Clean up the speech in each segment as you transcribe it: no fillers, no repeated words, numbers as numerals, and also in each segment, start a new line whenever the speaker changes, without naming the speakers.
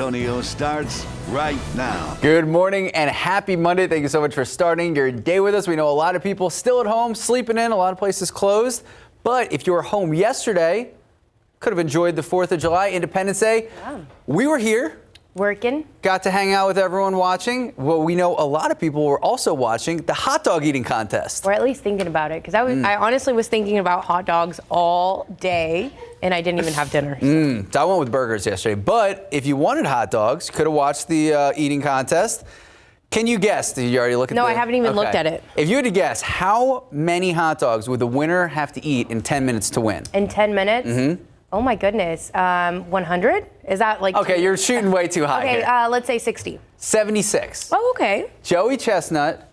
Antonio starts right now.
Good morning and happy Monday. Thank you so much for starting your day with us. We know a lot of people still at home, sleeping in, a lot of places closed. But if you were home yesterday, could have enjoyed the 4th of July, Independence Day. Yeah. We were here.
Working.
Got to hang out with everyone watching. Well, we know a lot of people were also watching the hot dog eating contest.
Or at least thinking about it. Because I honestly was thinking about hot dogs all day, and I didn't even have dinner.
So I went with burgers yesterday. But if you wanted hot dogs, could have watched the eating contest. Can you guess? Did you already look at
No, I haven't even looked at it.
If you had to guess, how many hot dogs would the winner have to eat in 10 minutes to win?
In 10 minutes? Mm-hmm. Oh, my goodness. 100? Is that like...
Okay, you're shooting way too high here.
Let's say 60.
76.
Oh, okay.
Joey Chestnut.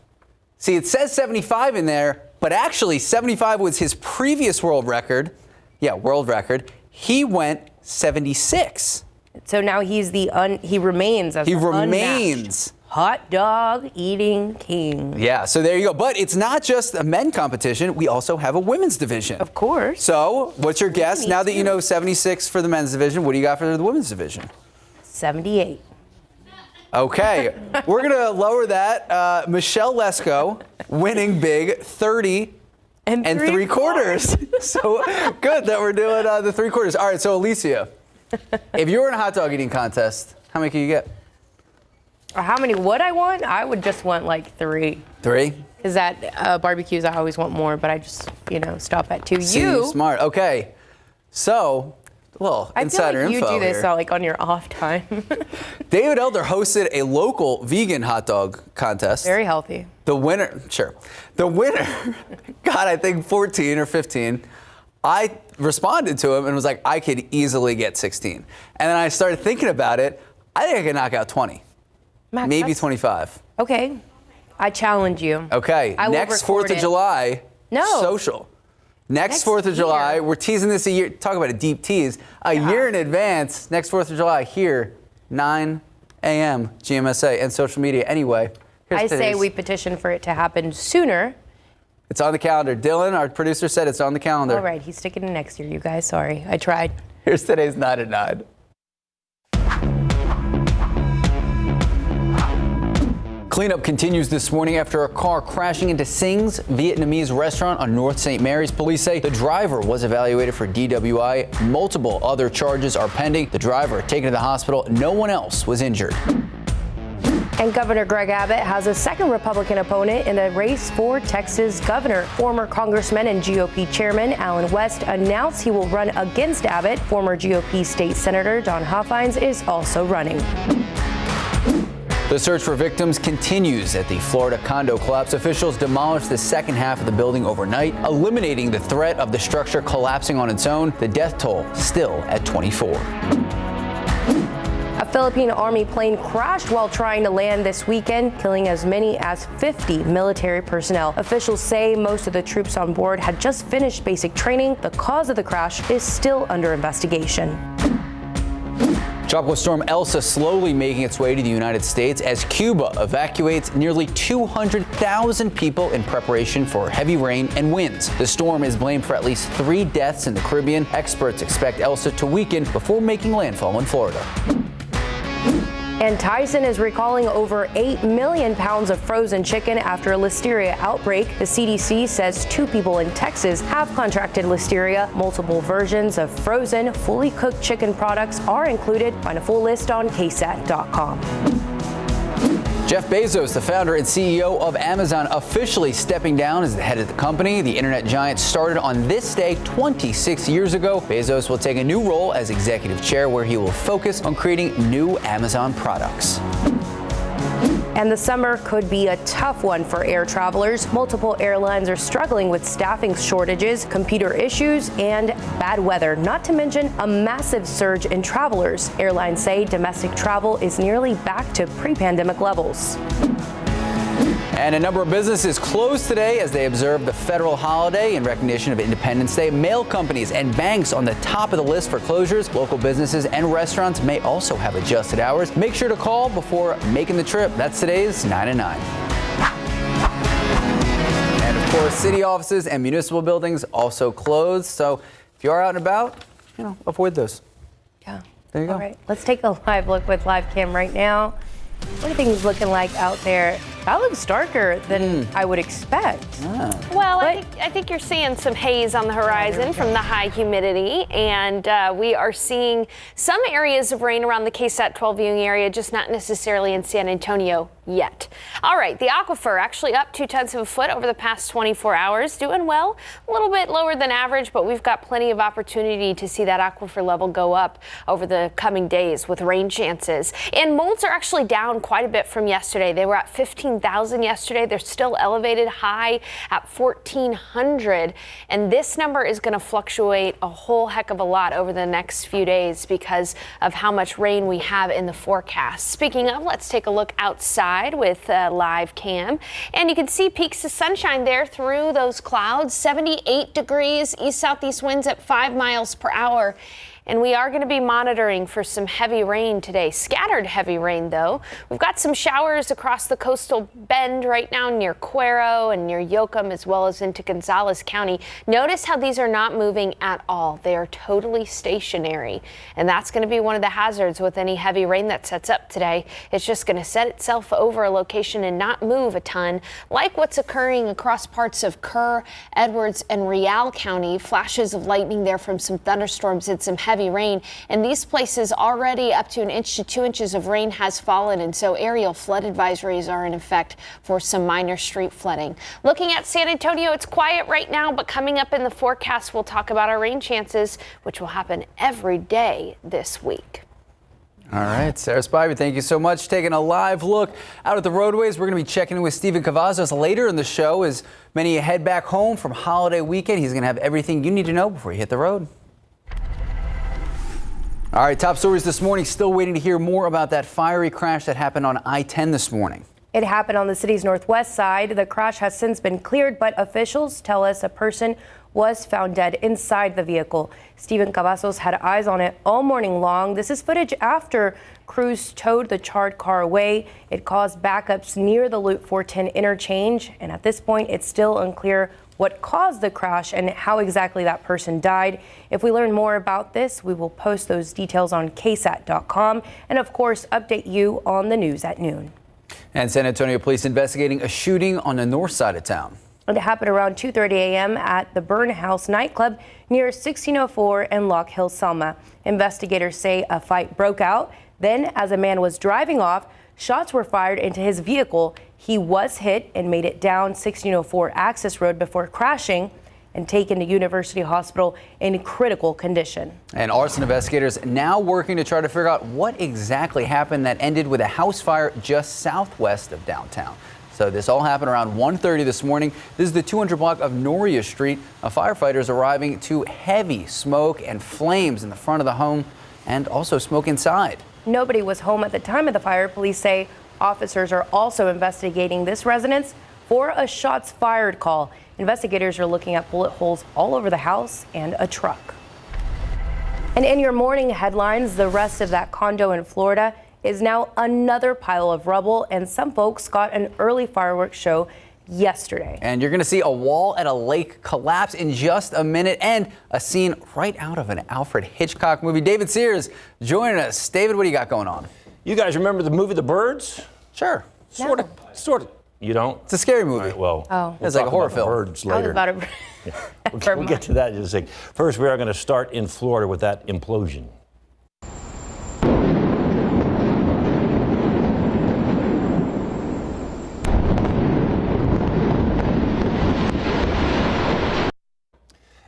See, it says 75 in there, but actually 75 was his previous world record. Yeah, world record. He went 76.
So now he's he remains as unmatched hot dog eating king.
Yeah, so there you go. But it's not just a men competition. We also have a women's division.
Of course.
So what's your guess? Now that you know 76 for the men's division, what do you got for the women's division?
78.
Okay, we're going to lower that. Michelle Lesko winning big, 30 and 3/4. So good that we're doing the 3/4. All right, so Alicia, if you were in a hot dog eating contest, how many can you get?
How many would I want? I would just want like 3.
3?
Because at barbecues, I always want more, but I just, stop at 2.
You smart. Okay. So, well, insider info.
I feel like you do this
here.
like on your off time.
David Elder hosted a local vegan hot dog contest.
Very healthy.
The winner got, I think, 14 or 15. I responded to him and was like, I could easily get 16. And then I started thinking about it. I think I could knock out 20.
Max,
maybe 25.
Okay. I challenge you.
Okay. Next 4th of July.
No.
Social. Next 4th of July. We're teasing this a year. Talk about a deep tease. A year in advance. Next 4th of July here, 9 a.m. GMSA and social media. Anyway.
I say we petition for it to happen sooner.
It's on the calendar. Dylan, our producer, said it's on the calendar.
All right. He's sticking it next year, you guys. Sorry. I tried.
Here's today's 9 at 9. Cleanup continues this morning after a car crashing into SINGHS Vietnamese restaurant on North St. Mary's. Police say the driver was evaluated for DWI. Multiple other charges are pending. The driver taken to the hospital. No one else was injured.
And Governor Greg Abbott has a second Republican opponent in the race for Texas governor. Former Congressman and GOP Chairman Allen West announced he will run against Abbott. Former GOP State Senator Don Hoffines is also running.
The search for victims continues at the Florida condo collapse. Officials demolished the second half of the building overnight, eliminating the threat of the structure collapsing on its own. The death toll still at 24.
A Philippine Army plane crashed while trying to land this weekend, killing as many as 50 military personnel. Officials say most of the troops on board had just finished basic training. The cause of the crash is still under investigation.
Tropical storm Elsa slowly making its way to the United States as Cuba evacuates nearly 200,000 people in preparation for heavy rain and winds. The storm is blamed for at least 3 deaths in the Caribbean. Experts expect Elsa to weaken before making landfall in Florida.
And Tyson is recalling over 8 million pounds of frozen chicken after a listeria outbreak. The CDC says 2 people in Texas have contracted listeria. Multiple versions of frozen, fully cooked chicken products are included. Find a full list on KSAT.com.
Jeff Bezos, the founder and CEO of Amazon, officially stepping down as the head of the company. The internet giant started on this day 26 years ago. Bezos will take a new role as executive chair where he will focus on creating new Amazon products.
And the summer could be a tough one for air travelers. Multiple airlines are struggling with staffing shortages, computer issues, and bad weather, not to mention a massive surge in travelers. Airlines say domestic travel is nearly back to pre-pandemic levels.
And a number of businesses closed today as they observe the federal holiday in recognition of Independence Day. Mail companies and banks on the top of the list for closures. Local businesses and restaurants may also have adjusted hours. Make sure to call before making the trip. That's today's 9 at 9. And of course, city offices and municipal buildings also closed. So if you are out and about, avoid those.
Yeah.
There you go.
All right, let's take a live look with live cam right now. What are things looking like out there? That looks darker than I would expect.
Well, I think you're seeing some haze on the horizon from the high humidity, and we are seeing some areas of rain around the KSAT 12 viewing area, just not necessarily in San Antonio yet. All right, the aquifer actually up 0.2 of a foot over the past 24 hours, doing well, a little bit lower than average, but we've got plenty of opportunity to see that aquifer level go up over the coming days with rain chances. And molds are actually down quite a bit from yesterday. They were at 15,000 yesterday. They're still elevated high at 1,400. And this number is going to fluctuate a whole heck of a lot over the next few days because of how much rain we have in the forecast. Speaking of, let's take a look outside with live cam. And you can see peaks of sunshine there through those clouds. 78 degrees, east-southeast winds at 5 miles per hour. And we are going to be monitoring for some heavy rain today. Scattered heavy rain, though. We've got some showers across the coastal bend right now near Cuero and near Yoakum, as well as into Gonzales County. Notice how these are not moving at all. They are totally stationary. And that's going to be one of the hazards with any heavy rain that sets up today. It's just going to set itself over a location and not move a ton, like what's occurring across parts of Kerr, Edwards, and Real County. Flashes of lightning there from some thunderstorms and some heavy rain, and these places already up to 1 inch to 2 inches of rain has fallen, and so aerial flood advisories are in effect for some minor street flooding. Looking at San Antonio, it's quiet right now, but coming up in the forecast, we'll talk about our rain chances, which will happen every day this week.
All right, Sarah Spivey, thank you so much. Taking a live look out at the roadways. We're going to be checking in with Stephen Cavazos later in the show as many head back home from holiday weekend. He's going to have everything you need to know before you hit the road. All right, top stories this morning. Still waiting to hear more about that fiery crash that happened on I-10 this morning.
It happened on the city's northwest side. The crash has since been cleared, but officials tell us a person was found dead inside the vehicle. Stephen Cavazos had eyes on it all morning long. This is footage after crews towed the charred car away. It caused backups near the Loop 410 interchange, and at this point, it's still unclear what caused the crash and how exactly that person died. If we learn more about this, we will post those details on KSAT.com and, of course, update you on the news at noon.
And San Antonio police investigating a shooting on the north side of town.
It happened around 2:30 a.m. at the Burn House nightclub near 1604 and Lock Hill, Selma. Investigators say a fight broke out. Then, as a man was driving off, shots were fired into his vehicle. He was hit and made it down 1604 Access Road before crashing and taken to University Hospital in critical condition. And
arson investigators now working to try to figure out what exactly happened that ended with a house fire just southwest of downtown. So this all happened around 1:30 this morning. This is the 200 block of Noria Street. Firefighters arriving to heavy smoke and flames in the front of the home and also smoke inside. Nobody was home at the time of the fire. Police say officers are also investigating this residence for a shots fired call. Investigators are looking at bullet holes all over the house and a truck. And in your morning headlines, the rest of that condo in Florida is now another pile of rubble, and some folks got an early fireworks show yesterday. And you're going to see a wall at a lake collapse in just a minute, and a scene right out of an Alfred Hitchcock movie. David Sears joining us. David, what do you got going on?
You guys remember the movie The Birds?
Sure.
Sort of. You don't?
It's a scary movie.
Right, well,
it's like a horror film.
Birds later. We'll get to that in a second. First, we are going to start in Florida with that implosion.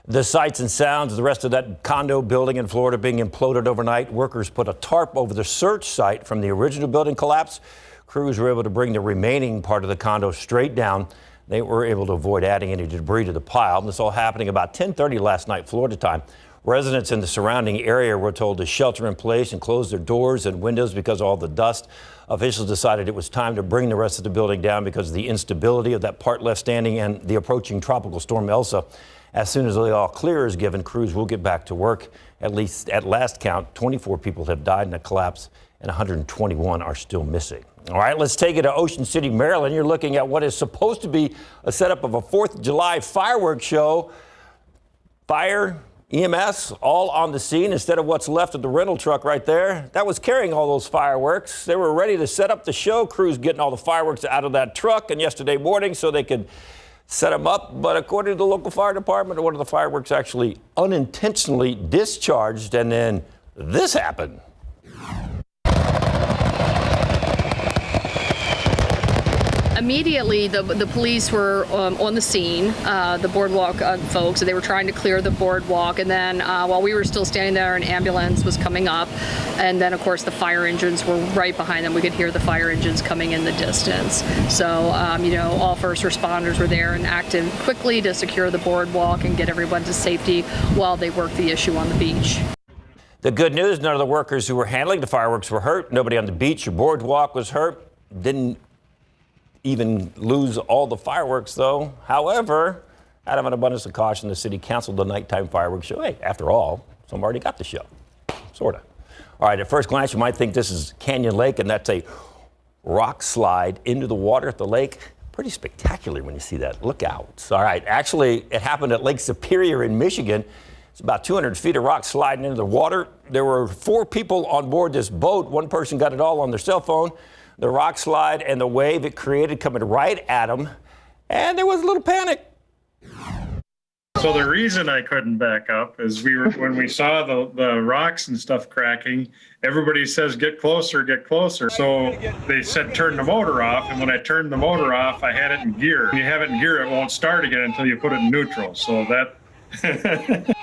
The sights and sounds of the rest of that condo building in Florida being imploded overnight. Workers put a tarp over the search site from the original building collapse. Crews were able to bring the remaining part of the condo straight down. They were able to avoid adding any debris to the pile. This all happening about 10:30 last night, Florida time. Residents in the surrounding area were told to shelter in place and close their doors and windows because of all the dust. Officials decided it was time to bring the rest of the building down because of the instability of that part left standing and the approaching tropical storm Elsa. As soon as the all clear is given, crews will get back to work. At least at last count, 24 people have died in the collapse and 121 are still missing. All right, let's take it to Ocean City, Maryland. You're looking at what is supposed to be a setup of a 4th of July fireworks show. Fire EMS all on the scene instead of what's left of the rental truck right there. That was carrying all those fireworks. They were ready to set up the show. Crews getting all the fireworks out of that truck and yesterday morning so they could set them up. But according to the local fire department, one of the fireworks actually unintentionally discharged, and then this happened.
Immediately, the police were on the scene, the boardwalk folks, and they were trying to clear the boardwalk. And then while we were still standing there, an ambulance was coming up. And then, of course, the fire engines were right behind them. We could hear the fire engines coming in the distance. So, all first responders were there and acted quickly to secure the boardwalk and get everyone to safety while they worked the issue on the beach.
The good news, none of the workers who were handling the fireworks were hurt. Nobody on the beach or boardwalk was hurt. Didn't even lose all the fireworks, though. However, out of an abundance of caution, the city canceled the nighttime fireworks show. Hey, after all, some already got the show, sort of. All right, at first glance, you might think this is Canyon Lake, and that's a rock slide into the water at the lake. Pretty spectacular when you see that. Look out. All right, actually, it happened at Lake Superior in Michigan. It's about 200 feet of rock sliding into the water. There were 4 people on board this boat. One person got it all on their cell phone. The rock slide and the wave it created coming right at them, and there was a little panic.
So the reason I couldn't back up is when we saw the rocks and stuff cracking, everybody says, get closer, get closer. So they said, turn the motor off. And when I turned the motor off, I had it in gear. When you have it in gear, it won't start again until you put it in neutral. So that...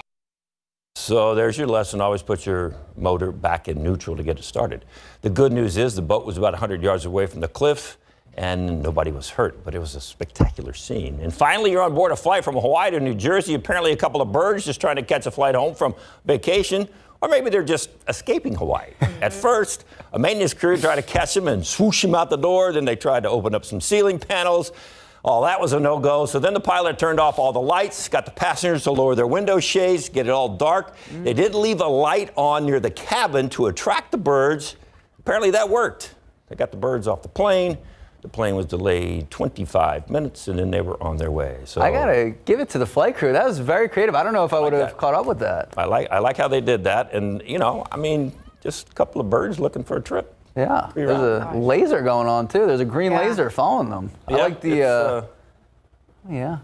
So there's your lesson. Always put your motor back in neutral to get it started. The good news is the boat was about 100 yards away from the cliff and nobody was hurt, but it was a spectacular scene. And finally, you're on board a flight from Hawaii to New Jersey. Apparently a couple of birds just trying to catch a flight home from vacation, or maybe they're just escaping Hawaii. At first, a maintenance crew tried to catch them and swoosh them out the door. Then they tried to open up some ceiling panels. All that was a no-go. So then the pilot turned off all the lights, got the passengers to lower their window shades, get it all dark. They did leave a light on near the cabin to attract the birds. Apparently that worked. They got the birds off the plane. The plane was delayed 25 minutes, and then they were on their way. So
I gotta give it to the flight crew. That was very creative. I don't know if I would have caught up with that.
I like how they did that. And, just a couple of birds looking for a trip.
Yeah, there's a laser going on, too. There's a green laser following them. I like the, yeah,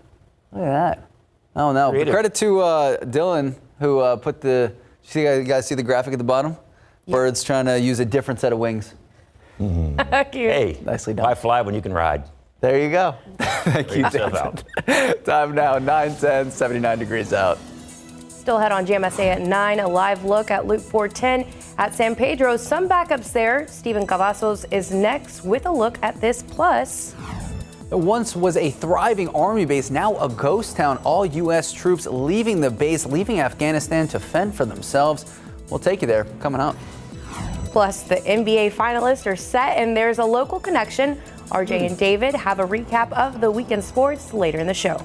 look at that. Oh, no. Credit to Dylan, who put the, you guys see the graphic at the bottom? Yeah. Birds trying to use a different set of wings.
Hey,
nicely done.
Why fly when you can ride?
There you go. Thank you, David. Time now, 9:10, 79 degrees out.
Still ahead on GMSA at 9, a live look at Loop 410 at San Pedro. Some backups there. Stephen Cavazos is next with a look at this. Plus,
it once was a thriving Army base, now a ghost town. All U.S. troops leaving the base, leaving Afghanistan to fend for themselves. We'll take you there coming up.
Plus, the NBA finalists are set, and there's a local connection. RJ and David have a recap of the weekend sports later in the show.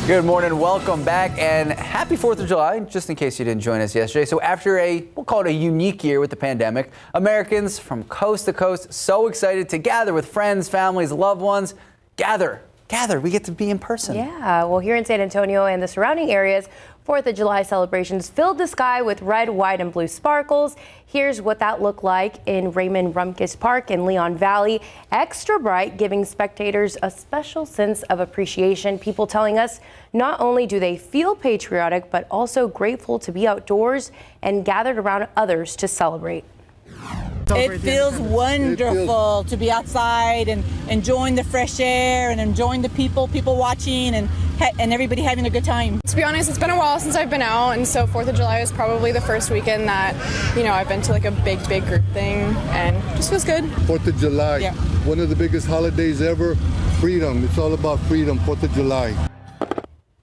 Good morning, welcome back, and happy 4th of July, just in case you didn't join us yesterday. So after we'll call it a unique year with the pandemic, Americans from coast to coast so excited to gather with friends, families, loved ones. Gather, we get to be in person.
Yeah, well, here in San Antonio and the surrounding areas, 4th of July celebrations filled the sky with red, white, and blue sparkles. Here's what that looked like in Raymond Rumpkus Park in Leon Valley. Extra bright, giving spectators a special sense of appreciation. People telling us not only do they feel patriotic, but also grateful to be outdoors and gathered around others to celebrate.
It feels wonderful to be outside and enjoying the fresh air and enjoying the people watching and everybody having a good time.
To be honest, it's been a while since I've been out, and so 4th of July is probably the first weekend that, I've been to like a big group thing, and it just feels good.
4th of July, yeah. One of the biggest holidays ever, freedom. It's all about freedom, 4th of July.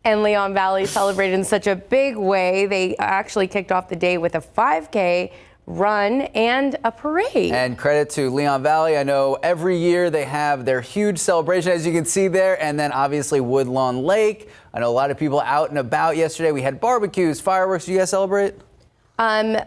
And Leon Valley celebrated in such a big way. They actually kicked off the day with a 5K run and a parade.
And credit to Leon Valley. I know every year they have their huge celebration, as you can see there, and then obviously Woodlawn Lake. I know a lot of people out and about yesterday. We had barbecues, fireworks. Do you guys celebrate?
I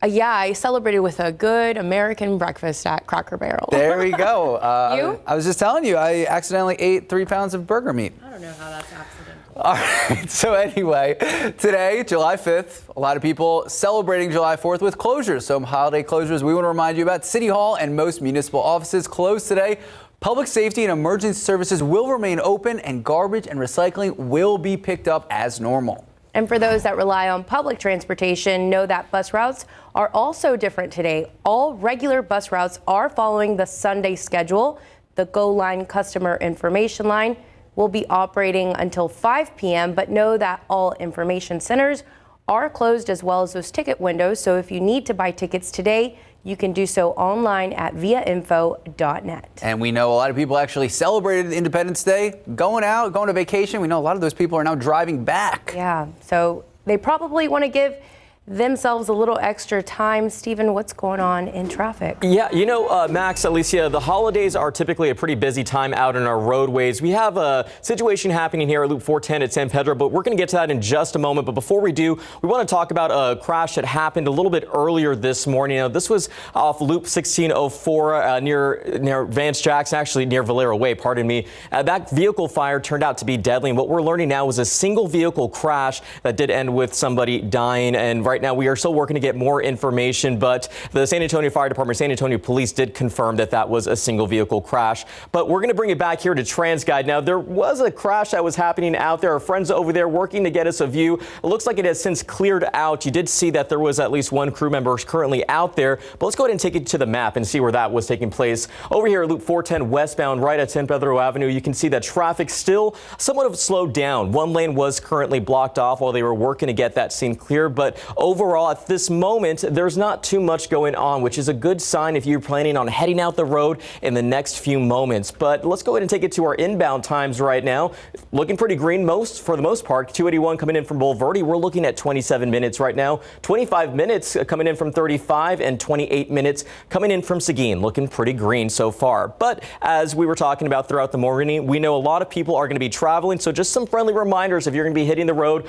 Yeah, I celebrated with a good American breakfast at Cracker Barrel.
There we go.
You?
I was just telling you, I accidentally ate 3 pounds of burger meat.
I don't know how that's accidental.
All right, so anyway, today, July 5th, a lot of people celebrating July 4th with closures. Some holiday closures we want to remind you about. City Hall and most municipal offices closed today. Public safety and emergency services will remain open, and garbage and recycling will be picked up as normal.
And for those that rely on public transportation, know that bus routes are also different today. All regular bus routes are following the Sunday schedule. The Go Line customer information line will be operating until 5 p.m., but know that all information centers are closed, as well as those ticket windows. So if you need to buy tickets today, you can do so online at viainfo.net.
And we know a lot of people actually celebrated Independence Day, going out, going to vacation. We know a lot of those people are now driving back.
Yeah, so they probably want to give themselves a little extra time. Stephen, what's going on in traffic?
Yeah, you know, Max, Alicia, the holidays are typically a pretty busy time out in our roadways. We have a situation happening here at Loop 410 at San Pedro, but we're going to get to that in just a moment. But before we do, we want to talk about a crash that happened a little bit earlier this morning. Now, this was off Loop 1604 near Vance Jackson, actually near Valero Way, pardon me. That vehicle fire turned out to be deadly. And what we're learning now was a single vehicle crash that did end with somebody dying. And right now, we are still working to get more information, but the San Antonio Fire Department, San Antonio Police did confirm that that was a single vehicle crash. But we're going to bring it back here to TransGuide. Now, there was a crash that was happening out there. Our friends over there working to get us a view. It looks like it has since cleared out. You did see that there was at least one crew member currently out there. But let's go ahead and take it to the map and see where that was taking place. Over here at Loop 410 westbound, right at San Pedro Avenue, you can see that traffic still somewhat of slowed down. One lane was currently blocked off while they were working to get that scene clear. But overall, at this moment, there's not too much going on, which is a good sign if you're planning on heading out the road in the next few moments. But let's go ahead and take it to our inbound times right now. Looking pretty green for the most part. 281 coming in from Bulverde. We're looking at 27 minutes right now. 25 minutes coming in from 35 and 28 minutes coming in from Seguin. Looking pretty green so far. But as we were talking about throughout the morning, we know a lot of people are going to be traveling. So just some friendly reminders if you're going to be hitting the road.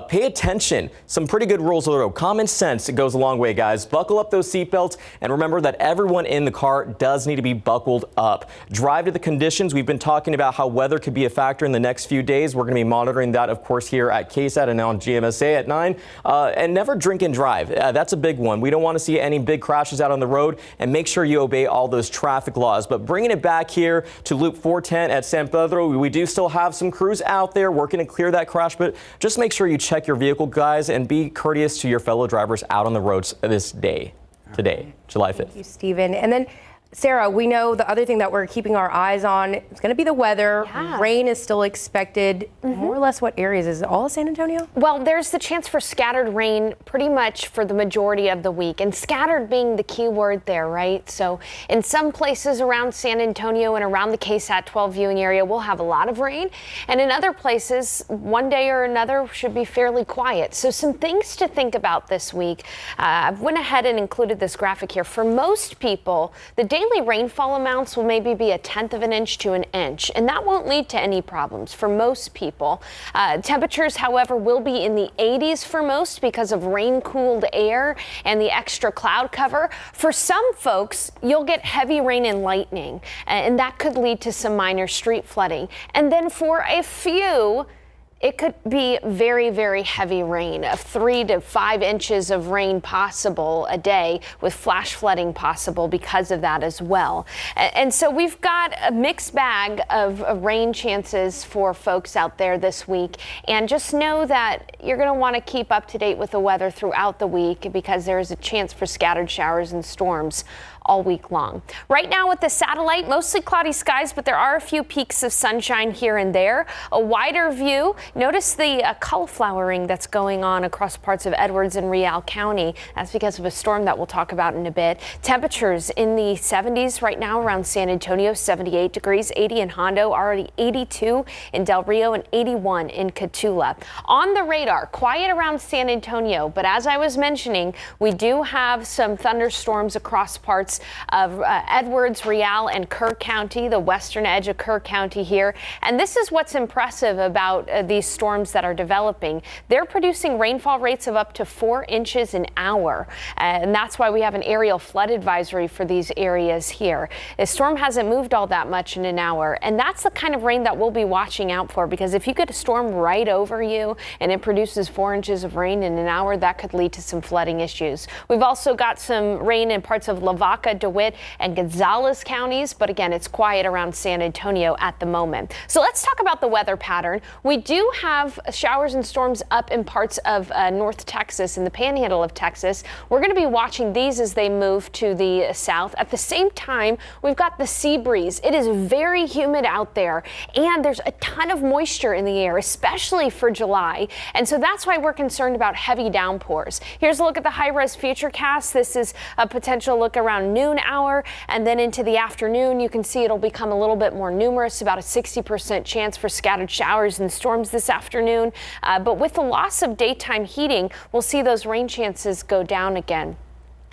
Pay attention. Some pretty good rules of the road. Common sense, it goes a long way, guys. Buckle up those seatbelts and remember that everyone in the car does need to be buckled up. Drive to the conditions. We've been talking about how weather could be a factor in the next few days. We're going to be monitoring that, of course, here at KSAT and on GMSA at 9. And never drink and drive. That's a big one. We don't want to see any big crashes out on the road, and make sure you obey all those traffic laws. But bringing it back here to Loop 410 at San Pedro, we do still have some crews out there working to clear that crash, but just make sure you check your vehicle, guys, and be courteous to your fellow drivers out on the roads this day, today, July 5th.
Thank you, Stephen. And then, Sarah, we know the other thing that we're keeping our eyes on is going to be the weather. Yeah. Rain is still expected. More or less what areas? Is it all of San Antonio?
Well, there's the chance for scattered rain pretty much for the majority of the week, and scattered being the key word there, right? So in some places around San Antonio and around the KSAT 12 viewing area, we'll have a lot of rain. And in other places, one day or another should be fairly quiet. So some things to think about this week. I've went ahead and included this graphic here. For most people, the daily rainfall amounts will maybe be 1/10 of an inch to an inch, and that won't lead to any problems for most people. Temperatures, however, will be in the 80s for most because of rain-cooled air and the extra cloud cover. For some folks, you'll get heavy rain and lightning, and that could lead to some minor street flooding. And then for a few, it could be very, very heavy rain, of 3 to 5 inches of rain possible a day, with flash flooding possible because of that as well. And so we've got a mixed bag of rain chances for folks out there this week. And just know that you're going to want to keep up to date with the weather throughout the week, because there is a chance for scattered showers and storms all week long. Right now with the satellite, mostly cloudy skies, but there are a few peaks of sunshine here and there. A wider view, notice the cauliflowering that's going on across parts of Edwards and Real County. That's because of a storm that we'll talk about in a bit. Temperatures in the 70s right now around San Antonio, 78 degrees, 80 in Hondo, already 82 in Del Rio, and 81 in Cotulla. On the radar, quiet around San Antonio, but as I was mentioning, we do have some thunderstorms across parts parts of Edwards, Real, and Kerr County, the western edge of Kerr County here. And this is what's impressive about these storms that are developing. They're producing rainfall rates of up to 4 inches an hour. And that's why we have an aerial flood advisory for these areas here. The storm hasn't moved all that much in an hour. And that's the kind of rain that we'll be watching out for, because if you get a storm right over you and it produces 4 inches of rain in an hour, that could lead to some flooding issues. We've also got some rain in parts of Lavaca, DeWitt, and Gonzales counties, but again, it's quiet around San Antonio at the moment. So let's talk about the weather pattern. We do have showers and storms up in parts of North Texas and the panhandle of Texas. We're going to be watching these as they move to the south. At the same time, we've got the sea breeze. It is very humid out there, and there's a ton of moisture in the air, especially for July. And so that's why we're concerned about heavy downpours. Here's a look at the high-res futurecast. This is a potential look around noon hour, and then into the afternoon, you can see it'll become a little bit more numerous, about a 60% chance for scattered showers and storms this afternoon. But with the loss of daytime heating, we'll see those rain chances go down again.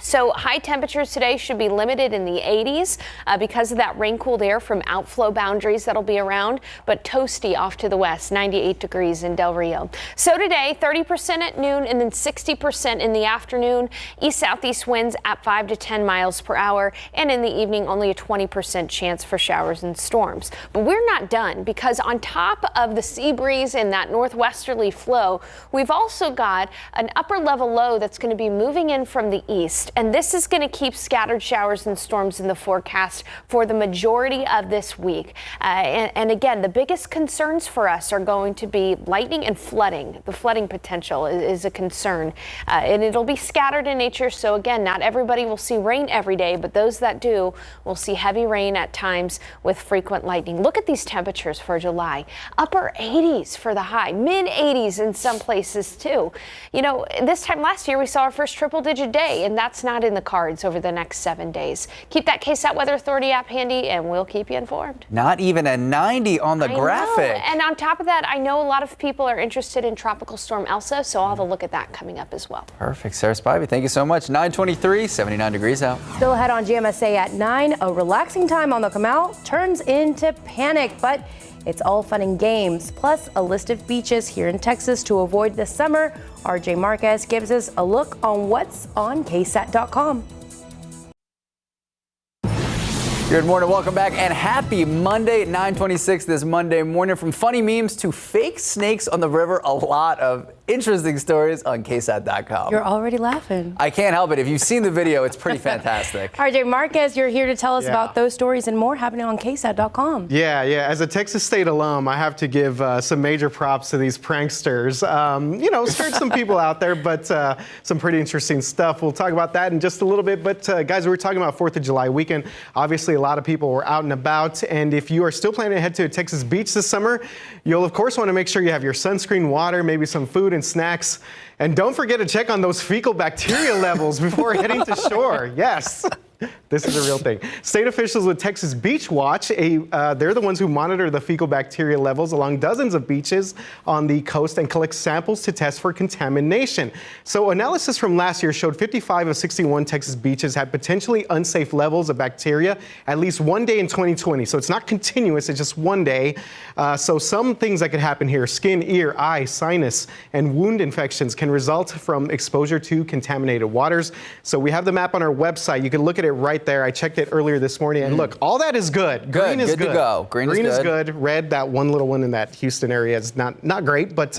So high temperatures today should be limited in the 80s because of that rain-cooled air from outflow boundaries that'll be around, but toasty off to the west, 98 degrees in Del Rio. So today, 30% at noon and then 60% in the afternoon. East-southeast winds at 5 to 10 miles per hour, and in the evening, only a 20% chance for showers and storms. But we're not done, because on top of the sea breeze and that northwesterly flow, we've also got an upper-level low that's going to be moving in from the east. And this is going to keep scattered showers and storms in the forecast for the majority of this week. And again, the biggest concerns for us are going to be lightning and flooding. The flooding potential is a concern. And it'll be scattered in nature. So again, not everybody will see rain every day, but those that do will see heavy rain at times with frequent lightning. Look at these temperatures for July. Upper 80s for the high, mid 80s in some places too. You know, this time last year we saw our first triple-digit day, and that's not in the cards over the next 7 days. Keep that KSAT Weather Authority app handy, and we'll keep you informed.
Not even a 90 on the graphic.
Know. And on top of that, I know a lot of people are interested in Tropical Storm Elsa, so I'll have a look at that coming up as well.
Perfect. Sarah Spivey, thank you so much. 9:23, 79 degrees out.
Still ahead on GMSA at 9. A relaxing time on the Comal turns into panic, but it's all fun and games. Plus, a list of beaches here in Texas to avoid this summer. RJ Marquez gives us a look on what's on KSAT.com.
Good morning, welcome back, and happy Monday, 9:26 this Monday morning. From funny memes to fake snakes on the river, a lot of interesting stories on KSAT.com.
You're already laughing.
I can't help it. If you've seen the video, it's pretty fantastic.
RJ Marquez, you're here to tell us about those stories and more happening on KSAT.com.
Yeah. As a Texas State alum, I have to give some major props to these pranksters. Scared some people out there, but some pretty interesting stuff. We'll talk about that in just a little bit. But guys, we were talking about 4th of July weekend. Obviously, a lot of people were out and about. And if you are still planning to head to a Texas beach this summer, you'll of course want to make sure you have your sunscreen, water, maybe some food and snacks. And don't forget to check on those fecal bacteria levels before heading to shore. Yes. This is a real thing. State officials with Texas Beach Watch, they're the ones who monitor the fecal bacteria levels along dozens of beaches on the coast and collect samples to test for contamination. So analysis from last year showed 55 of 61 Texas beaches had potentially unsafe levels of bacteria at least one day in 2020. So it's not continuous, it's just one day. So some things that could happen here: skin, ear, eye, sinus, and wound infections can result from exposure to contaminated waters. So we have the map on our website. You can look at it right there. I checked it earlier this morning, and look, all that is good. Green is good.
To go. Green
is good. Red, that one little one in that Houston area, is not great, but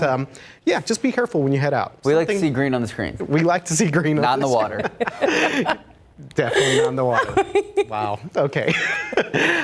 yeah, just be careful when you head out.
We like to see green on the screen.
We like to see green on the screen.
Not in the water.
Definitely not in the water. Wow. Okay.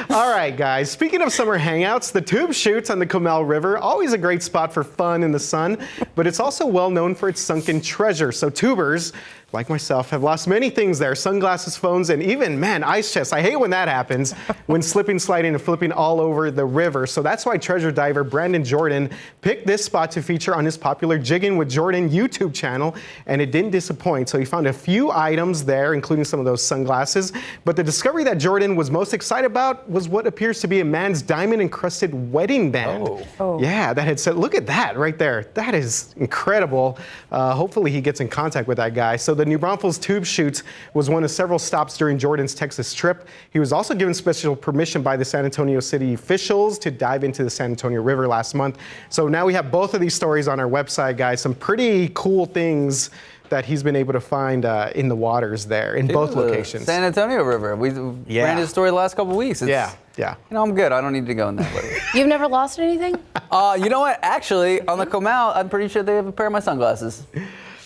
All right, guys. Speaking of summer hangouts, the tube chutes on the Comal River, always a great spot for fun in the sun, but it's also well known for its sunken treasure. So tubers, like myself, have lost many things there: sunglasses, phones, and even, ice chests. I hate when that happens, when slipping, sliding, and flipping all over the river. So that's why treasure diver Brandon Jordan picked this spot to feature on his popular Jigging with Jordan YouTube channel, and it didn't disappoint. So he found a few items there, including some of those sunglasses. But the discovery that Jordan was most excited about was what appears to be a man's diamond-encrusted wedding band.
Oh.
Yeah, that had said, look at that right there. That is incredible. Hopefully he gets in contact with that guy. So the New Braunfels Tube Shoot was one of several stops during Jordan's Texas trip. He was also given special permission by the San Antonio city officials to dive into the San Antonio River last month. So now we have both of these stories on our website, guys. Some pretty cool things that he's been able to find in the waters there in both locations.
San Antonio River. We ran his story the last couple of weeks.
Yeah.
You know, I'm good. I don't need to go in that way.
You've never lost anything?
You know what? Actually, on the Comal, I'm pretty sure they have a pair of my sunglasses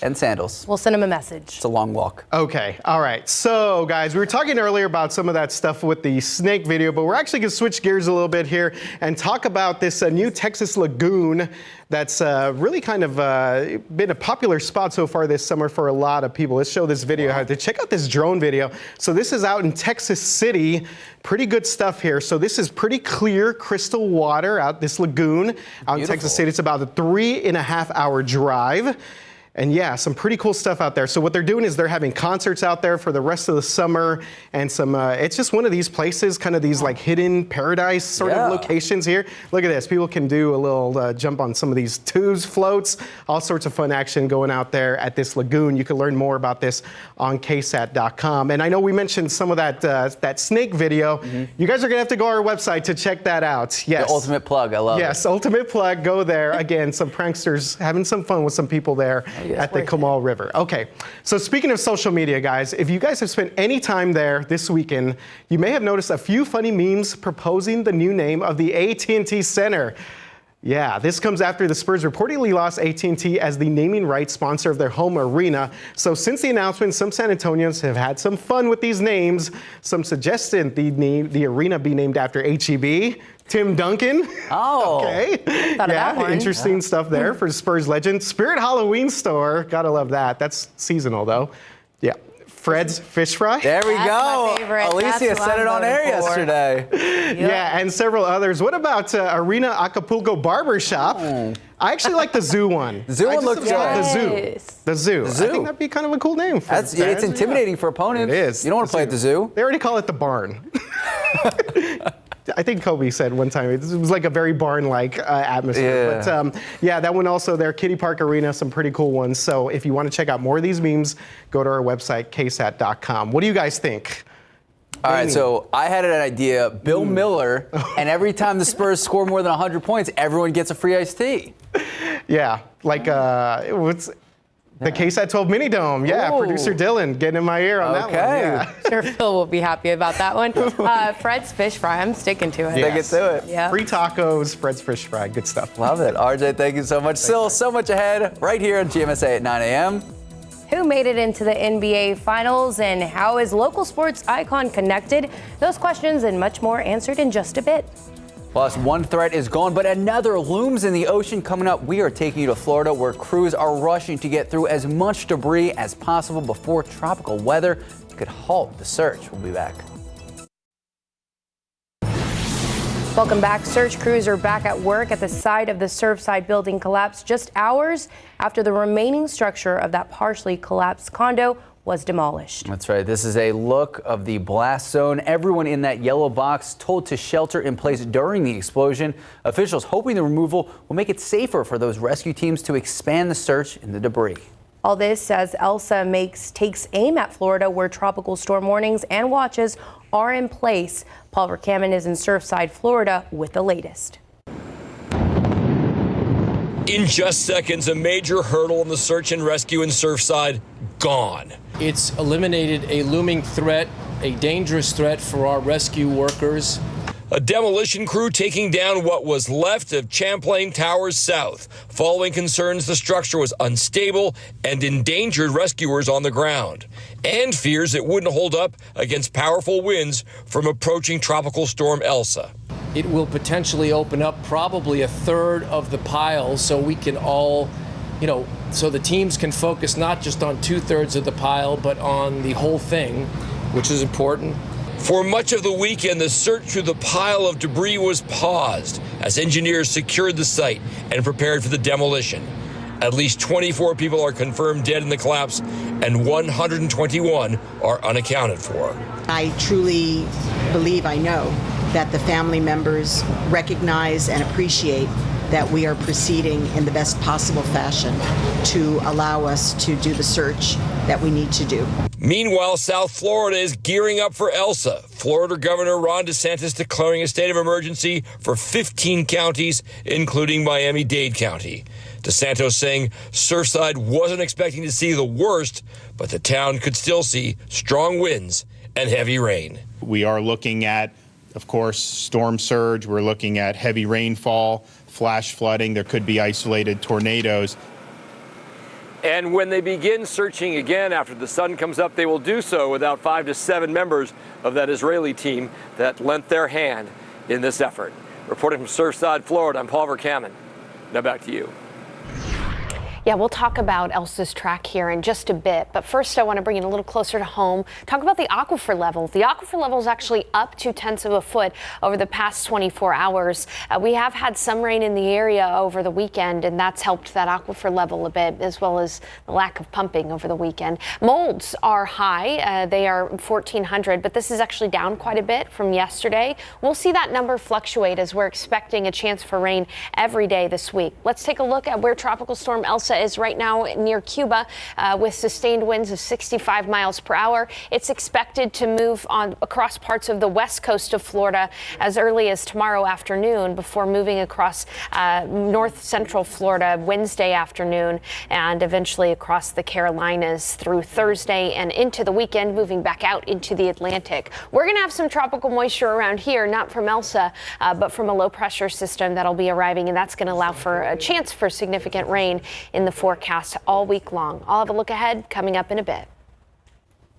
and sandals.
We'll send him a message.
It's a long walk.
Okay, all right. So, guys, we were talking earlier about some of that stuff with the snake video, but we're actually going to switch gears a little bit here and talk about this new Texas lagoon that's really kind of been a popular spot so far this summer for a lot of people. Let's show this video. Wow. Check out this drone video. So this is out in Texas City. Pretty good stuff here. So this is pretty clear crystal water out this lagoon out in Texas City. It's about a 3.5 hour drive. And yeah, some pretty cool stuff out there. So what they're doing is they're having concerts out there for the rest of the summer, and some. It's just one of these places, kind of these like hidden paradise sort of locations here. Look at this. People can do a little jump on some of these tubes, floats, all sorts of fun action going out there at this lagoon. You can learn more about this on KSAT.com. And I know we mentioned some of that snake video. Mm-hmm. You guys are gonna have to go to our website to check that out. Yes.
The ultimate plug. I love it.
Yes, ultimate plug. Go there. Again, some pranksters having some fun with some people there. At the Comal River. Okay, so speaking of social media, guys, if you guys have spent any time there this weekend, you may have noticed a few funny memes proposing the new name of the AT&T Center. Yeah, this comes after the Spurs reportedly lost AT&T as the naming rights sponsor of their home arena. So since the announcement, some San Antonians have had some fun with these names. Some suggested the arena be named after H-E-B. Tim Duncan.
Oh.
Okay. Yeah, interesting stuff there for Spurs legend. Spirit Halloween Store. Gotta love that. That's seasonal, though. Yeah. Fred's Fish Fry.
There we go.
My favorite.
Alicia said it on air yesterday.
Yeah, and several others. What about Arena Acapulco Barbershop? I actually like the zoo one.
The zoo one looks good.
The zoo. I think that'd be kind of a cool name.
It's intimidating for opponents.
It is.
You don't want to play at the zoo.
They already call it the barn. I think Kobe said one time it was like a very barn-like atmosphere.
Yeah.
But yeah, that one also there, Kiddie Park Arena, some pretty cool ones. So if you want to check out more of these memes, go to our website, ksat.com. What do you guys think?
All right, so I had an idea. Bill Miller, and every time the Spurs score more than 100 points, everyone gets a free iced tea.
Yeah, like what's... The KSAT 12 Mini Dome. Yeah, Producer Dylan getting in my ear on that one. Yeah.
Sure, Phil will be happy about that one. Fred's Fish Fry, I'm sticking to it.
Stick it to it.
Yeah.
Free tacos, Fred's Fish Fry. Good stuff.
Love it. RJ, thank you so much. Still so much ahead right here on GMSA at 9 a.m.
Who made it into the NBA Finals and how is local sports icon connected? Those questions and much more answered in just a bit.
Plus, one threat is gone, but another looms in the ocean. Coming up, we are taking you to Florida, where crews are rushing to get through as much debris as possible before tropical weather could halt the search. We'll be back.
Welcome back. Search crews are back at work at the site of the Surfside building collapse just hours after the remaining structure of that partially collapsed condo was demolished.
That's right. This is a look of the blast zone. Everyone in that yellow box told to shelter in place during the explosion. Officials hoping the removal will make it safer for those rescue teams to expand the search in the debris.
All this as Elsa takes aim at Florida, where tropical storm warnings and watches are in place. Paul Verkaman is in Surfside, Florida with the latest.
In just seconds, a major hurdle in the search and rescue in Surfside gone.
It's eliminated a looming threat, a dangerous threat for our rescue workers.
A demolition crew taking down what was left of Champlain Towers South, following concerns the structure was unstable and endangered rescuers on the ground, and fears it wouldn't hold up against powerful winds from approaching Tropical Storm Elsa.
It will potentially open up probably a third of the pile, so we can all, so the teams can focus not just on 2/3 of the pile, but on the whole thing, which is important.
For much of the weekend, the search through the pile of debris was paused as engineers secured the site and prepared for the demolition. At least 24 people are confirmed dead in the collapse, and 121 are unaccounted for.
I truly believe, I know, that the family members recognize and appreciate that we are proceeding in the best possible fashion to allow us to do the search that we need to do.
Meanwhile, South Florida is gearing up for Elsa. Florida Governor Ron DeSantis declaring a state of emergency for 15 counties, including Miami-Dade County. DeSantis saying Surfside wasn't expecting to see the worst, but the town could still see strong winds and heavy rain.
We are looking at, of course, storm surge. We're looking at heavy rainfall, flash flooding. There could be isolated tornadoes.
And when they begin searching again after the sun comes up, they will do so without 5 to 7 members of that Israeli team that lent their hand in this effort. Reporting from Surfside, Florida, I'm Paul Verkaman. Now back to you.
Yeah, we'll talk about Elsa's track here in just a bit. But first, I want to bring it a little closer to home. Talk about the aquifer level. The aquifer level is actually up 0.2 of a foot over the past 24 hours. We have had some rain in the area over the weekend, and that's helped that aquifer level a bit, as well as the lack of pumping over the weekend. Molds are high. They are 1,400, but this is actually down quite a bit from yesterday. We'll see that number fluctuate as we're expecting a chance for rain every day this week. Let's take a look at where Tropical Storm Elsa is right now near Cuba with sustained winds of 65 miles per hour. It's expected to move on across parts of the west coast of Florida as early as tomorrow afternoon before moving across north central Florida Wednesday afternoon and eventually across the Carolinas through Thursday and into the weekend, moving back out into the Atlantic. We're going to have some tropical moisture around here, not from Elsa, but from a low pressure system that'll be arriving, and that's going to allow for a chance for significant rain in the forecast all week long. I'll have a look ahead coming up in a bit.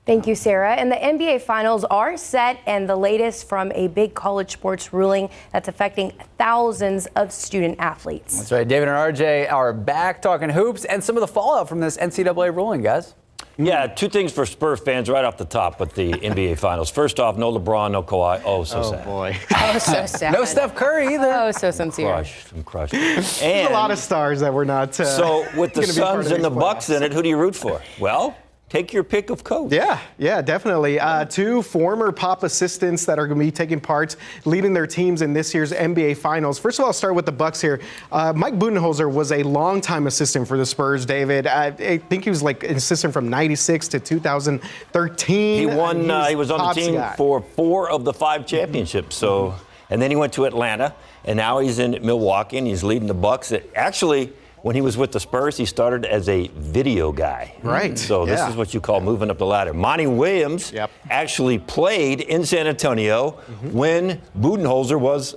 Thank you, Sarah. And the NBA Finals are set, and the latest from a big college sports ruling that's affecting thousands of student athletes.
That's right. David and RJ are back talking hoops and some of the fallout from this NCAA ruling, guys.
Yeah, two things for Spurs fans right off the top with the NBA Finals. First off, no LeBron, no Kawhi. Oh, so sad.
Oh, boy.
Oh, so sad.
No Steph Curry either.
Oh, so sincere.
I'm crushed.
There's
And
a lot of stars that were not.
So with the
gonna be part of
Suns and the
these
Bucks
playoffs.
in it, who do you root for? Well, take your pick of coach.
Yeah, definitely. Two former Pop assistants that are going to be taking part, leading their teams in this year's NBA Finals. First of all, I'll start with the Bucks here. Mike Budenholzer was a longtime assistant for the Spurs, David. I think he was like an assistant from 96 to 2013.
He won, he was on the team for 4 of the 5 championships. So, and then he went to Atlanta, and now he's in Milwaukee, and he's leading the Bucks. Actually, when he was with the Spurs, he started as a video guy.
Right.
So this is what you call moving up the ladder. Monty Williams actually played in San Antonio when Budenholzer was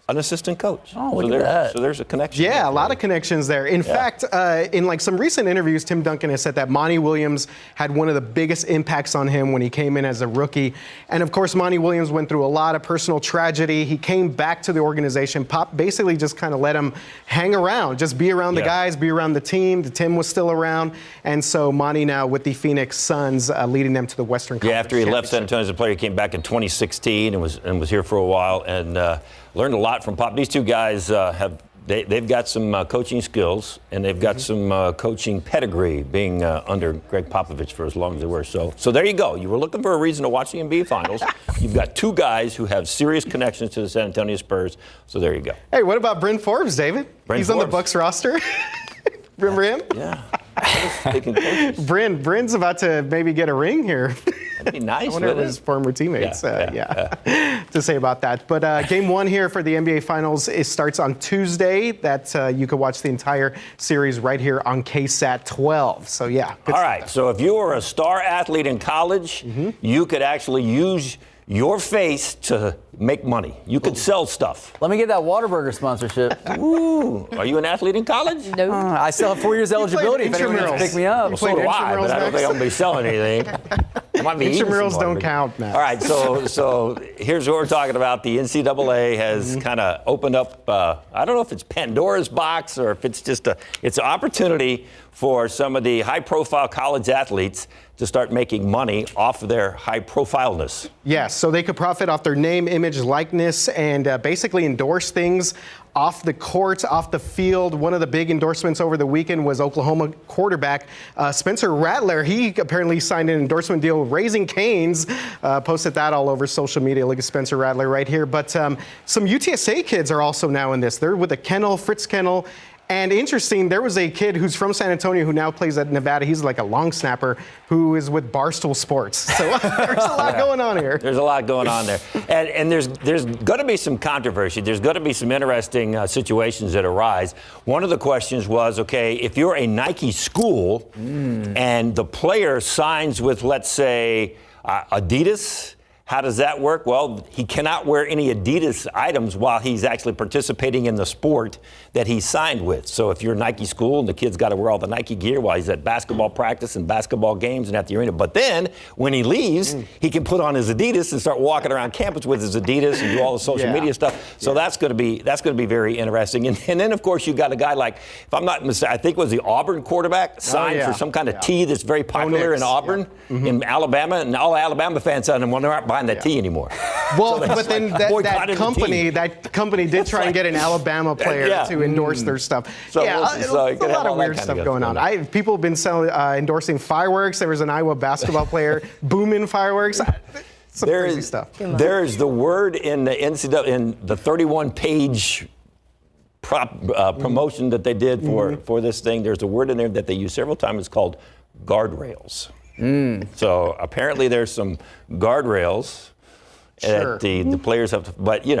an assistant coach.
Oh, look at that.
So there's a connection.
Yeah, a lot of connections there. In fact, in like some recent interviews, Tim Duncan has said that Monty Williams had one of the biggest impacts on him when he came in as a rookie. And of course, Monty Williams went through a lot of personal tragedy. He came back to the organization. Pop basically just kind of let him hang around, just be around the guys, be around the team. The Tim was still around. And so Monty now with the Phoenix Suns leading them to the Western Conference.
Yeah, after he left San Antonio as a player, he came back in 2016 and was here for a while and learned a lot from Pop. These two guys they've got some coaching skills and they've got some coaching pedigree, being under Greg Popovich for as long as they were. So there you go. You were looking for a reason to watch the NBA Finals. You've got two guys who have serious connections to the San Antonio Spurs. So there you go.
Hey, what about Bryn Forbes, David? He's on the Bucks roster. Remember him?
Yeah.
Bryn's about to maybe get a ring here.
That'd be nice.
I wonder what his former teammates to say about that. But game one here for the NBA Finals, it starts on Tuesday. That you can watch the entire series right here on KSAT 12. So yeah.
All right. So if you were a star athlete in college, you could actually use your face to make money. You could sell stuff.
Let me get that Whataburger sponsorship.
Ooh. Are you an athlete in college?
No. I still have 4 years eligibility if anyone wants to pick me up.
Well, so do I, but I don't think I'm going to be selling anything.
Intramurals don't count, Matt.
All right, so here's what we're talking about. The NCAA has kind of opened up, I don't know if it's Pandora's box or if it's just it's an opportunity for some of the high-profile college athletes to start making money off of their high-profileness.
Yes, so they could profit off their name, image, likeness, and basically endorse things off the court, off the field. One of the big endorsements over the weekend was Oklahoma quarterback Spencer Rattler. He apparently signed an endorsement deal with Raising Cane's. Posted that all over social media. Look at Spencer Rattler right here. But some UTSA kids are also now in this. They're with a kennel, Fritz Kennel. And interesting, there was a kid who's from San Antonio who now plays at Nevada. He's like a long snapper who is with Barstool Sports. So there's a lot going on here.
There's a lot going on there. And there's going to be some controversy. There's going to be some interesting situations that arise. One of the questions was, okay, if you're a Nike school and the player signs with, let's say, Adidas, how does that work? Well, he cannot wear any Adidas items while he's actually participating in the sport that he signed with. So if you're a Nike school and the kid's got to wear all the Nike gear while he's at basketball practice and basketball games and at the arena. But then when he leaves, he can put on his Adidas and start walking around campus with his Adidas and do all the social media stuff. So that's going to be very interesting. And then, of course, you got a guy like, if I'm not mistaken, I think it was the Auburn quarterback signed for some kind of tea that's very popular in Auburn, in Alabama. And all Alabama fans said, well, they're not buying that tea anymore.
Well, so but then that company did try and get an Alabama player to endorse their stuff. So a lot of weird stuff going on. People have been endorsing fireworks. There was an Iowa basketball player booming fireworks. Some crazy stuff.
There is the word in the NCAA, in the 31-page promotion that they did for this thing. There's a word in there that they use several times. It's called guardrails. So apparently there's some guardrails that the players have to, but you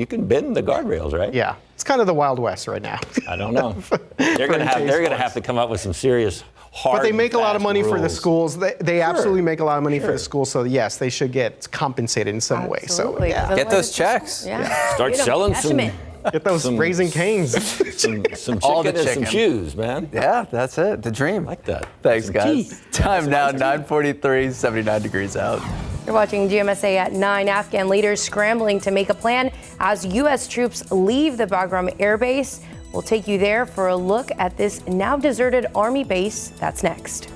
can bend the guardrails, right?
Yeah, it's kind of the Wild West right now.
I don't know. They're going to have to come up with some serious hard.
But they make a lot of money
rules.
for the schools. They absolutely make a lot of money for the schools. So yes, they should get compensated in some way. So
get those checks.
Start selling some.
Get those Raising Canes.
some chicken and some shoes, man.
Yeah, that's it. The dream.
I like that.
Thanks, guys. Time now, 9:43, 79 degrees out.
You're watching GMSA at 9. Afghan leaders scrambling to make a plan as U.S. troops leave the Bagram Air Base. We'll take you there for a look at this now deserted Army base. That's next.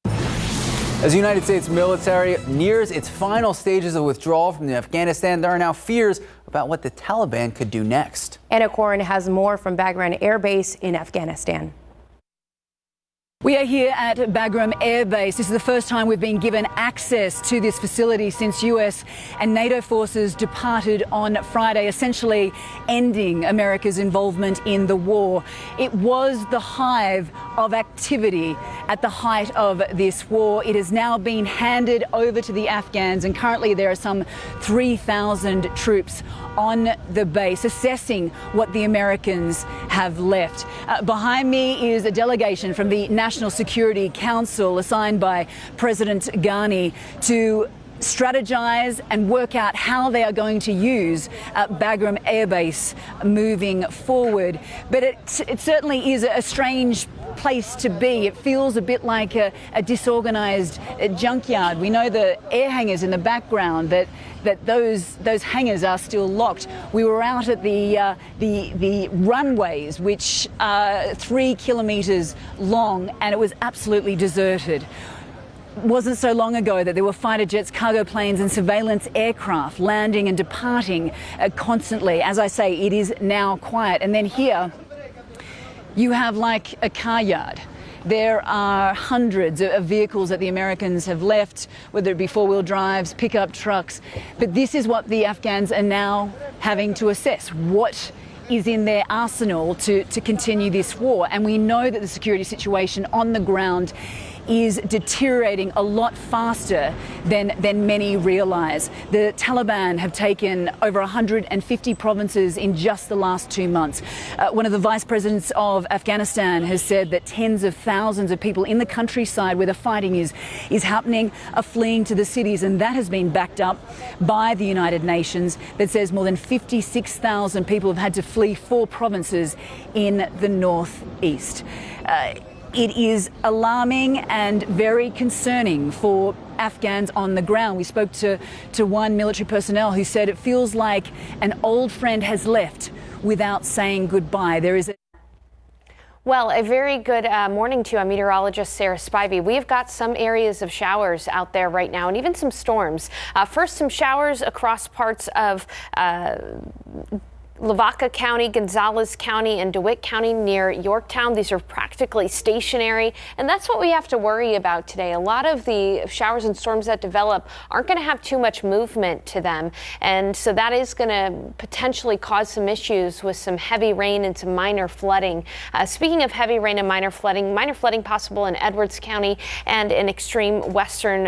As the United States military nears its final stages of withdrawal from Afghanistan, there are now fears about what the Taliban could do next.
Anna Corin has more from Bagram Air Base in Afghanistan.
We are here at Bagram Air Base. This is the first time we've been given access to this facility since US and NATO forces departed on Friday, essentially ending America's involvement in the war. It was the hive of activity at the height of this war. It has now been handed over to the Afghans, and currently there are some 3,000 troops on the base assessing what the Americans have left. Behind me is a delegation from the National Security Council assigned by President Ghani to strategize and work out how they are going to use Bagram Air Base moving forward. But it certainly is a strange place to be. It feels a bit like a disorganized junkyard. We know the air hangars in the background, that those hangars are still locked. We were out at the runways, which are 3 kilometers long, and it was absolutely deserted. It wasn't so long ago that there were fighter jets, cargo planes and surveillance aircraft landing and departing constantly. As I say, it is now quiet. And then here you have like a car yard. There are hundreds of vehicles that the Americans have left, whether it be four-wheel drives, pickup trucks. But this is what the Afghans are now having to assess. What is in their arsenal to continue this war? And we know that the security situation on the ground is deteriorating a lot faster than many realize. The Taliban have taken over 150 provinces in just the last 2 months. One of the vice presidents of Afghanistan has said that tens of thousands of people in the countryside where the fighting is happening are fleeing to the cities, and that has been backed up by the United Nations that says more than 56,000 people have had to flee 4 provinces in the northeast. It is alarming and very concerning for Afghans on the ground. We spoke to one military personnel who said it feels like an old friend has left without saying goodbye. There is
Well, a very good morning to you. I'm meteorologist Sarah Spivey. We've got some areas of showers out there right now and even some storms. First, some showers across parts of Lavaca County, Gonzales County, and DeWitt County near Yorktown. These are practically stationary, and that's what we have to worry about today. A lot of the showers and storms that develop aren't going to have too much movement to them, and so that is going to potentially cause some issues with some heavy rain and some minor flooding. Speaking of heavy rain and minor flooding possible in Edwards County and in extreme western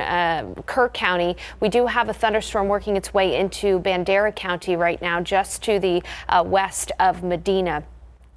Kerr County. We do have a thunderstorm working its way into Bandera County right now, just to the west of Medina.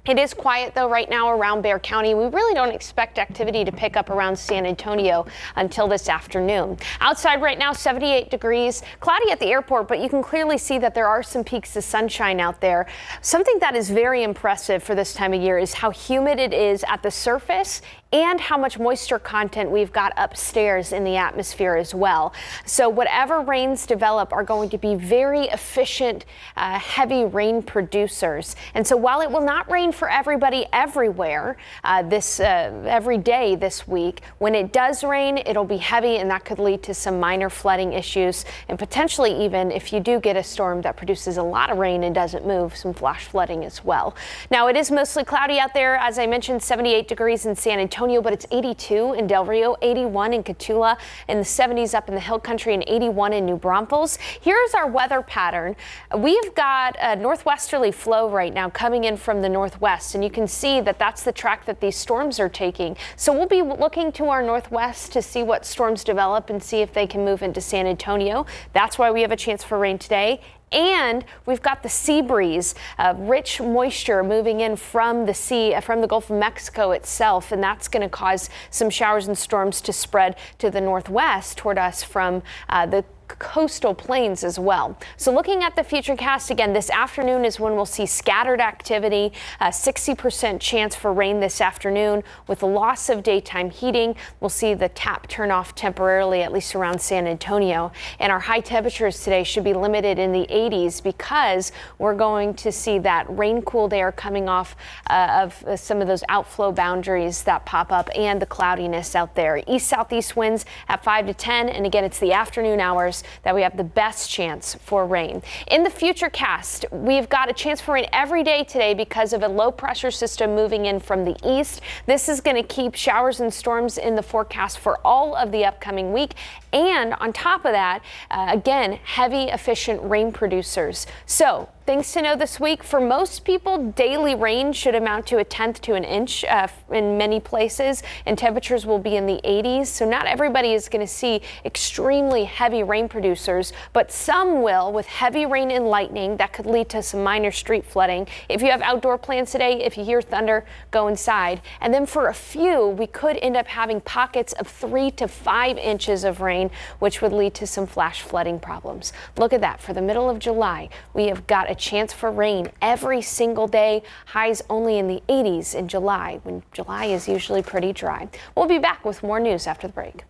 It is quiet, though, right now around Bexar County. We really don't expect activity to pick up around San Antonio until this afternoon. Outside right now, 78 degrees, cloudy at the airport, but you can clearly see that there are some peaks of sunshine out there. Something that is very impressive for this time of year is how humid it is at the surface and how much moisture content we've got upstairs in the atmosphere as well. So whatever rains develop are going to be very efficient, heavy rain producers. And so while it will not rain for everybody everywhere every day this week, when it does rain, it'll be heavy, and that could lead to some minor flooding issues, and potentially even if you do get a storm that produces a lot of rain and doesn't move, some flash flooding as well. Now, it is mostly cloudy out there. As I mentioned, 78 degrees in San Antonio, but it's 82 in Del Rio, 81 in Cotulla, in the 70s up in the Hill Country, and 81 in New Braunfels. Here's our weather pattern. We've got a northwesterly flow right now coming in from the northwest, and you can see that that's the track that these storms are taking. So we'll be looking to our northwest to see what storms develop and see if they can move into San Antonio. That's why we have a chance for rain today. And we've got the sea breeze, rich moisture moving in from the sea, from the Gulf of Mexico itself, and that's going to cause some showers and storms to spread to the northwest toward us from the coastal plains as well. So looking at the futurecast again, this afternoon is when we'll see scattered activity, 60% chance for rain this afternoon. With the loss of daytime heating, we'll see the tap turn off temporarily, at least around San Antonio. And our high temperatures today should be limited in the 80s because we're going to see that rain-cooled air coming off of some of those outflow boundaries that pop up and the cloudiness out there. East-southeast winds at 5 to 10, and again, it's the afternoon hours that we have the best chance for rain. In the futurecast, we've got a chance for rain every day today because of a low pressure system moving in from the east. This is going to keep showers and storms in the forecast for all of the upcoming week. And on top of that, again, heavy efficient rain producers. So things to know this week. For most people, daily rain should amount to 1/10 to an inch in many places, and temperatures will be in the 80s. So not everybody is going to see extremely heavy rain producers, but some will, with heavy rain and lightning that could lead to some minor street flooding. If you have outdoor plans today, if you hear thunder, go inside. And then for a few, we could end up having pockets of 3 to 5 inches of rain, which would lead to some flash flooding problems. Look at that. For the middle of July, we have got a chance for rain every single day. Highs only in the 80s in July, when July is usually pretty dry. We'll be back with more news after the break.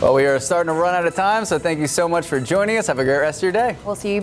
Well, we are starting to run out of time, so thank you so much for joining us. Have a great rest of your day.
We'll see you.